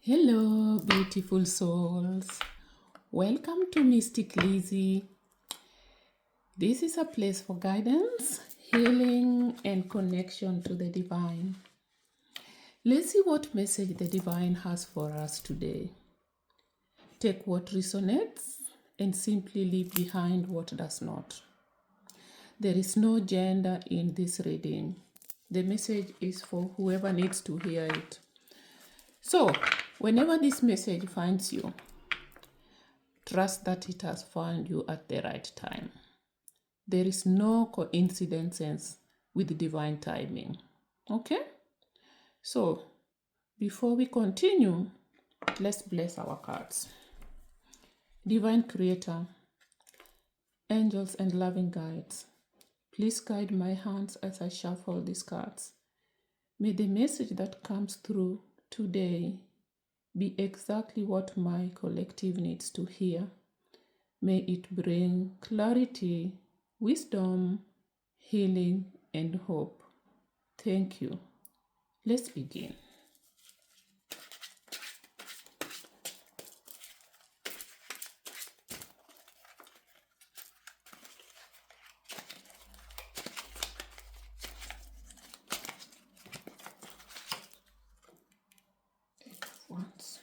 Hello, beautiful souls. Welcome to Mystic Lizzie. This is a place for guidance, healing, and connection to the divine. Let's see what message the divine has for us today. Take what resonates and simply leave behind what does not. There is no gender in this reading. The message is for whoever needs to hear it. So, whenever this message finds you, trust that it has found you at the right time. There is no coincidences with divine timing. Okay? So, before we continue, let's bless our cards. Divine Creator, angels and loving guides, please guide my hands as I shuffle these cards. May the message that comes through today be exactly what my collective needs to hear. May it bring clarity, wisdom, healing, and hope. Thank you. Let's begin. Eight of Wands.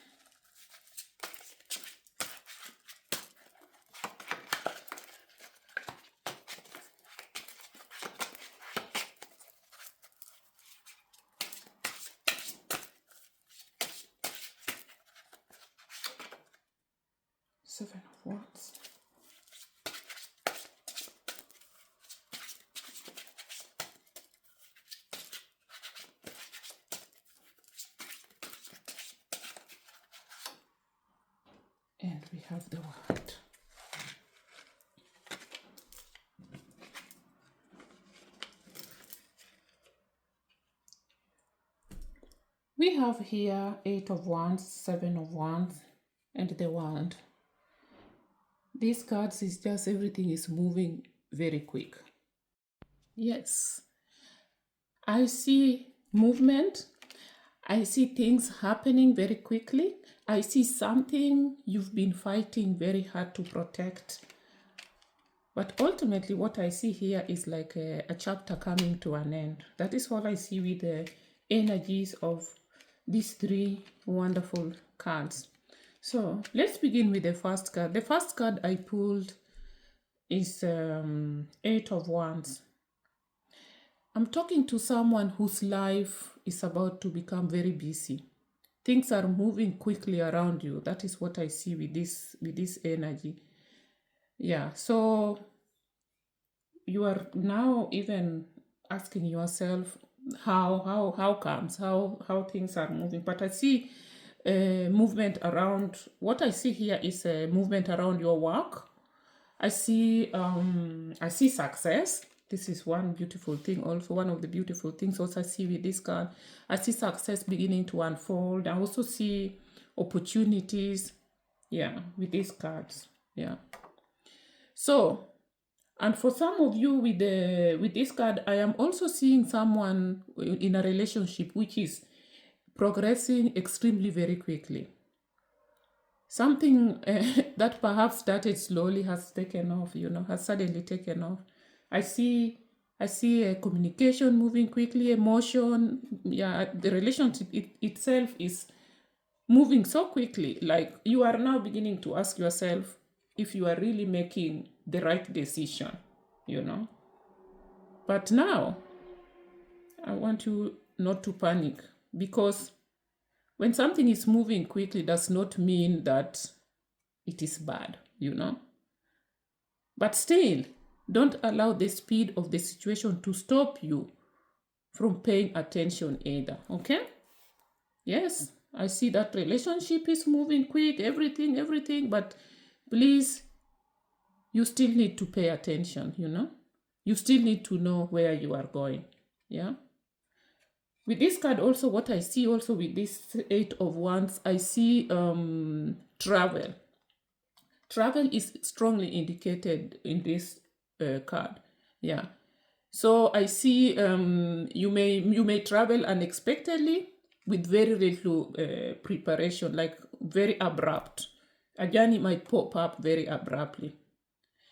Seven of Wands. And we have the World. We have here Eight of Wands, Seven of Wands, and the World. These cards is just everything is moving very quick. Yes, I see movement. I see things happening very quickly. I see something you've been fighting very hard to protect. But ultimately, what I see here is like a chapter coming to an end. That is what I see with the energies of these three wonderful cards. So let's begin with the first card. The first card I pulled is Eight of Wands. I'm talking to someone whose life is about to become very busy. Things are moving quickly around you. That is what I see with this energy. Yeah, so you are now even asking yourself how comes how things are moving. But I see movement around. What I see here is a movement around your work. I see success. This is one beautiful thing. Also, one of the beautiful things also I see with this card. I see success beginning to unfold. I also see opportunities. Yeah, with these cards. Yeah. So, and for some of you with this card, I am also seeing someone in a relationship which is progressing extremely very quickly. Something that perhaps started slowly has taken off, has suddenly taken off. I see a communication moving quickly, emotion. Yeah, the relationship itself is moving so quickly. Like you are now beginning to ask yourself if you are really making the right decision, But now, I want you not to panic, because when something is moving quickly does not mean that it is bad, But still, don't allow the speed of the situation to stop you from paying attention either, okay? Yes, I see that relationship is moving quick, everything, but please, you still need to pay attention, You still need to know where you are going, yeah? With this card also, what I see also with this Eight of Wands, I see travel. Travel is strongly indicated in this card. Yeah. So I see you may travel unexpectedly. with very little preparation, like very abrupt. A journey might pop up very abruptly.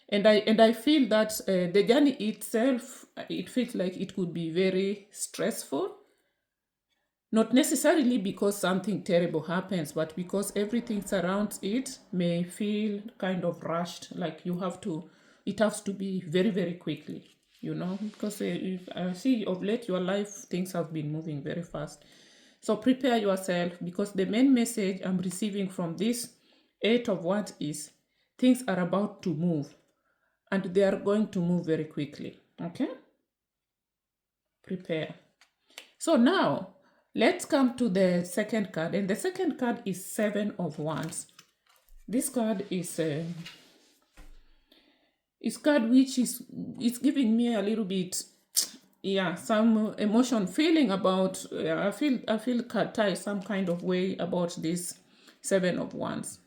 And I feel that the journey itself, it feels like it could be very stressful. Not necessarily because something terrible happens, but because everything surrounds it may feel kind of rushed, like it has to be very, very quickly, because I see of late your life, things have been moving very fast. So prepare yourself, because the main message I'm receiving from this Eight of Wands is things are about to move, and they are going to move very quickly. Okay? Prepare. So now, let's come to the second card. And the second card is Seven of Wands. This card is card which is giving me a little bit, some emotion feeling about, I feel tied some kind of way about this Seven of Wands.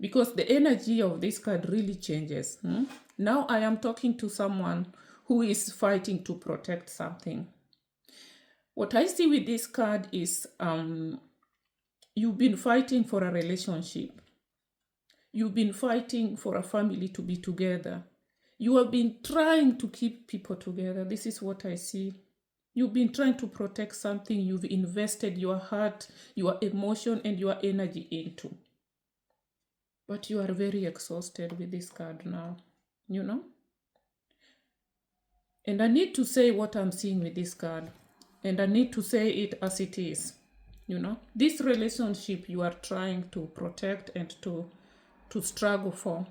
Because the energy of this card really changes. Now I am talking to someone who is fighting to protect something. What I see with this card is you've been fighting for a relationship. You've been fighting for a family to be together. You have been trying to keep people together. This is what I see. You've been trying to protect something you've invested your heart, your emotion, and your energy into. But you are very exhausted with this card now, And I need to say what I'm seeing with this card. And I need to say it as it is. This relationship you are trying to protect and to struggle for,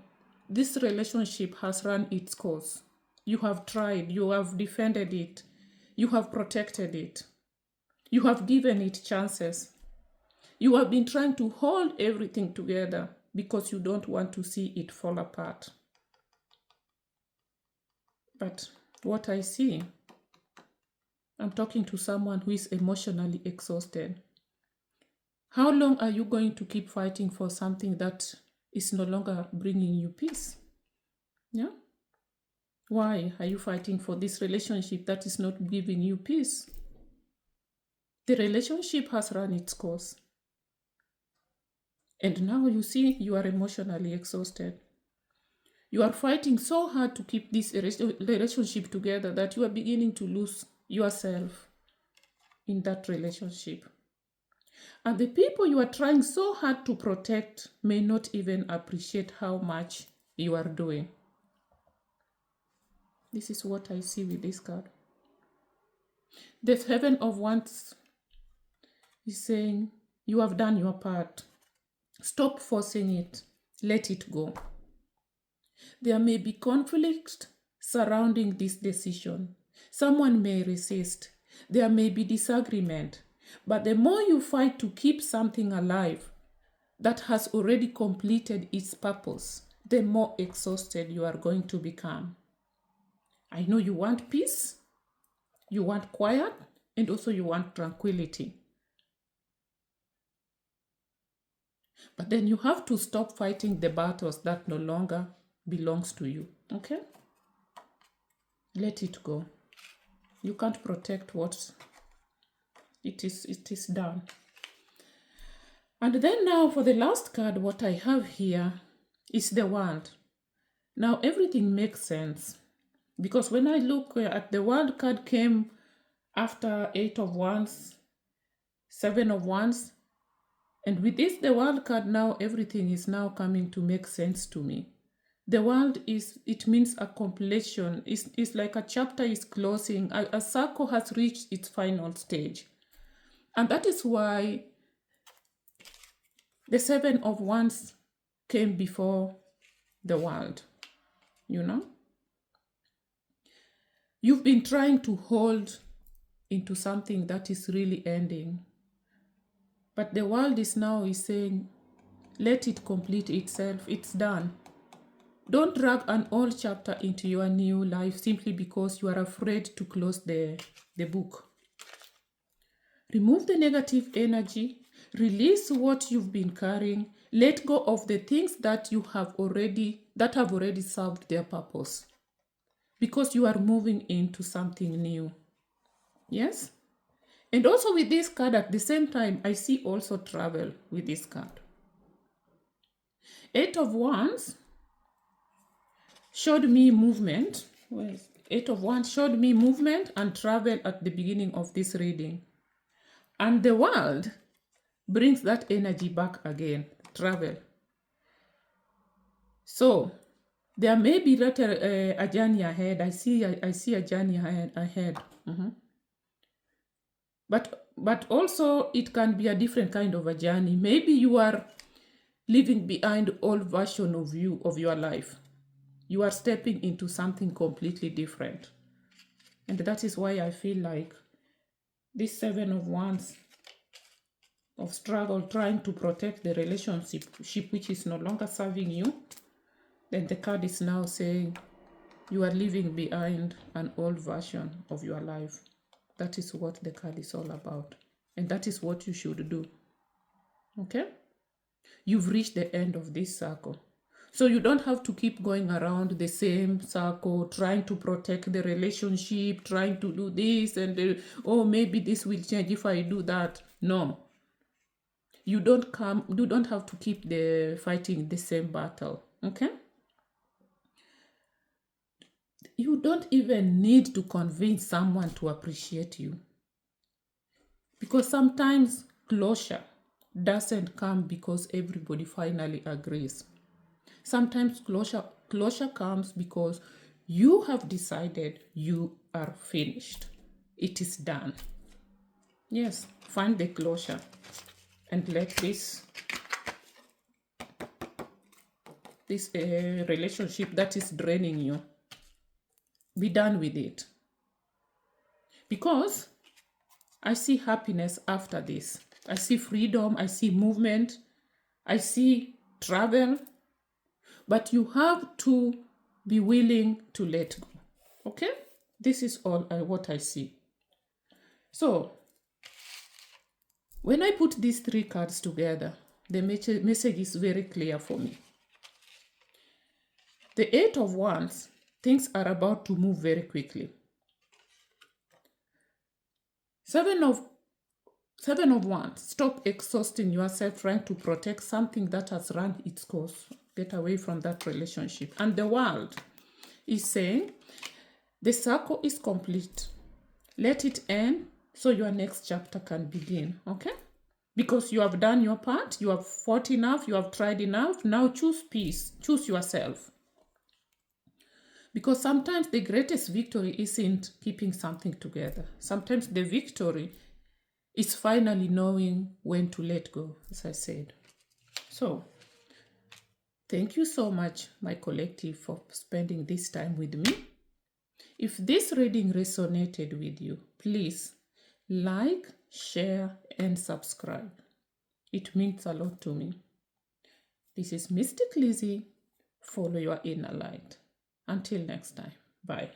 this relationship has run its course. You have tried, you have defended it, you have protected it, you have given it chances. You have been trying to hold everything together because you don't want to see it fall apart. But what I see, I'm talking to someone who is emotionally exhausted. How long are you going to keep fighting for something that is no longer bringing you peace? Yeah? Why are you fighting for this relationship that is not giving you peace? The relationship has run its course. And now you see you are emotionally exhausted. You are fighting so hard to keep this relationship together that you are beginning to lose yourself in that relationship. And the people you are trying so hard to protect may not even appreciate how much you are doing. This is what I see with this card. The Seven of Wands is saying, you have done your part. Stop forcing it. Let it go. There may be conflict surrounding this decision. Someone may resist. There may be disagreement. But the more you fight to keep something alive that has already completed its purpose, the more exhausted you are going to become. I know you want peace, you want quiet, and also you want tranquility. But then you have to stop fighting the battles that no longer belongs to you. Okay? Let it go. You can't protect what it is done. And then now for the last card, what I have here is the World. Now everything makes sense, because when I look at the World card came after Eight of Wands, Seven of Wands, and with this the World card, now everything is now coming to make sense to me. The World it means a completion. It's like a chapter is closing. A circle has reached its final stage. And that is why the Seven of Wands came before the World. You've been trying to hold into something that is really ending. But the World is saying, let it complete itself. It's done. Don't drag an old chapter into your new life simply because you are afraid to close the book. Remove the negative energy. Release what you've been carrying. Let go of the things that have already served their purpose. Because you are moving into something new. Yes? And also with this card, at the same time, I see also travel with this card. 8 of Wands showed me movement. Where is 8 of Wands showed me movement and travel at the beginning of this reading. And the World brings that energy back again, travel. So there may be that a journey ahead. I see a journey ahead. But also it can be a different kind of a journey. Maybe you are leaving behind old version of you, of your life. You are stepping into something completely different. And that is why I feel like this 7 of Wands of struggle, trying to protect the relationship which is no longer serving you. Then the card is now saying you are leaving behind an old version of your life. That is what the card is all about. And that is what you should do. Okay? You've reached the end of this circle. So you don't have to keep going around the same circle, trying to protect the relationship, trying to do this and oh, maybe this will change if I do that. No. You don't have to keep fighting the same battle. Okay? You don't even need to convince someone to appreciate you. Because sometimes closure doesn't come because everybody finally agrees. Sometimes closure comes because you have decided you are finished. It is done. Yes, find the closure and let this relationship that is draining you, be done with it. Because I see happiness after this. I see freedom, I see movement, I see travel, but you have to be willing to let go. Okay? This is all what I see. So, when I put these 3 cards together, the message is very clear for me. The 8 of Wands, things are about to move very quickly. 7 of Wands, stop exhausting yourself trying to protect something that has run its course. Get away from that relationship. And the World is saying, the circle is complete. Let it end so your next chapter can begin. Okay? Because you have done your part, you have fought enough, you have tried enough. Now choose peace. Choose yourself. Because sometimes the greatest victory isn't keeping something together. Sometimes the victory is finally knowing when to let go, as I said. So, thank you so much, my collective, for spending this time with me. If this reading resonated with you, please like, share, and subscribe. It means a lot to me. This is Mystic Lizzie. Follow your inner light. Until next time, bye.